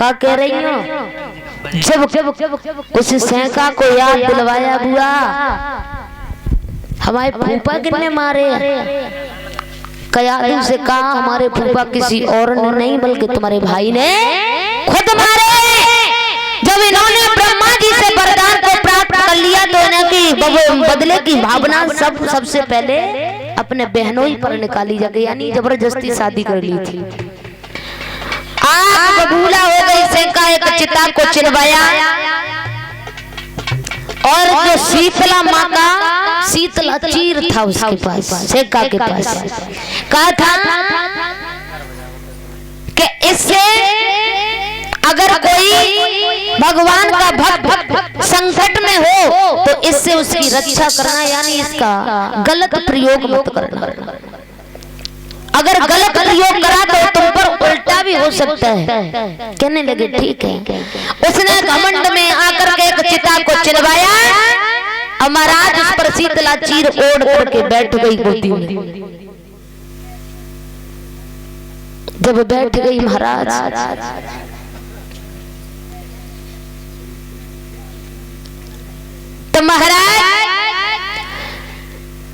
का कह रही हो? जब उस सैका को याद दिलवाया बुआ, हमारे फूफा कितने मारे? कयादू से कहा हमारे फूफा किसी और ने नहीं बल्कि तुम्हारे भाई ने खुद मारे। जब इन्होंने ब्रह्मा जी से वरदान को प्राप्त कर लिया तो इनकी बदले की भावना सबसे पहले अपने बहनों पर निकाली जाके, यानी जबरदस्ती शादी कर ली थी। आग बबूला हो गई, सैका एक चिता को चिनवाया और जो शीतला माँ का शीतला चीर था उसके पास, सैका के पास, कहा था कि इससे अगर कोई भगवान का भक्त संकट में हो तो इससे उसकी रक्षा करना, यानी इसका गलत प्रयोग मत करना। अगर गलत प्रयोग करा तो तुम पर उल्टा भी हो सकता है। कहने लगे ठीक है। उसने घमंड में आकर के एक चिता को चिनवाया और महाराज उस पर शीतला चीर ओढ़ करके बैठ गई गोदी में। जब बैठ गई महाराज, तो महाराज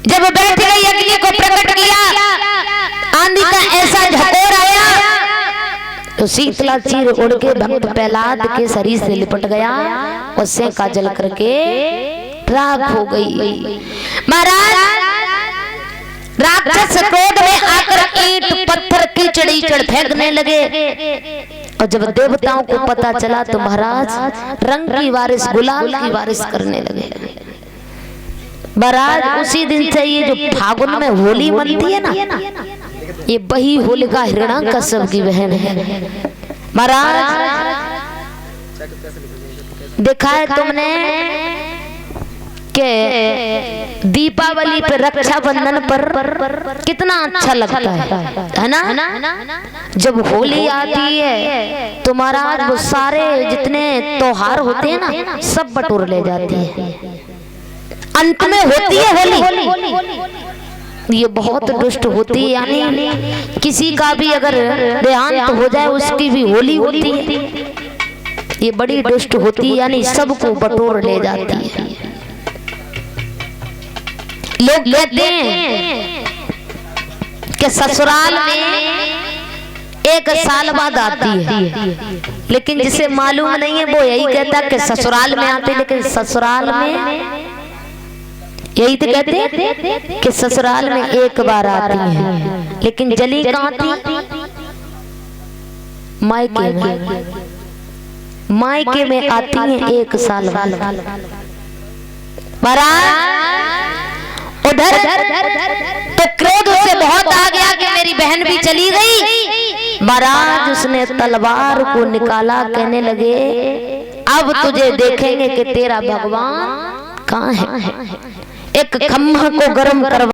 जब बैठ गई अग्नि को प्रकट किया, आंधी का ऐसा झकोर आया तो शीतला चीर उड़ के भक्त प्रहलाद के शरीर से लिपट गया और सैका जल करके राख हो गई। महाराज राक्षस क्रोध में आकर ईंट पत्थर कीचड़ फेंकने लगे और जब देवताओं को पता चला तो महाराज रंग की बारिश, गुलाल की बारिश करने लगे। महाराज उसी दिन से ये जो फागुन में होली मनती है ना, ये वही होलिका हिरण्याकश्यप की बहन है। महाराज देखा है तुमने के दीपावली पे, रक्षाबंधन पर कितना अच्छा लगता है ना? जब होली आती है तो महाराज वो सारे जितने त्योहार होते हैं ना सब बटोर ले जाती है। अंत में होती है होली, ये बहुत दुष्ट होती है, यानी किसी का भी अगर देहांत हो जाए उसकी भी होली होती है। ये बड़ी दुष्ट होती है, यानी सबको बटोर ले जाती है। लोग कहते हैं कि ससुराल में एक साल बाद आती है, लेकिन जिसे मालूम नहीं है वो यही कहता कि ससुराल में आती, लेकिन ससुराल में यही तो कहते हैं कि ससुराल में एक बार आती है, लेकिन जली कहाँ थी? मायके में। मायके में आती है एक साल बाद। उधर तो क्रोध उसे बहुत आ गया कि मेरी बहन भी चली गई। महाराज उसने तलवार को निकाला, कहने लगे अब तुझे देखेंगे कि तेरा भगवान कहाँ है। एक खम्भा को गर्म करवा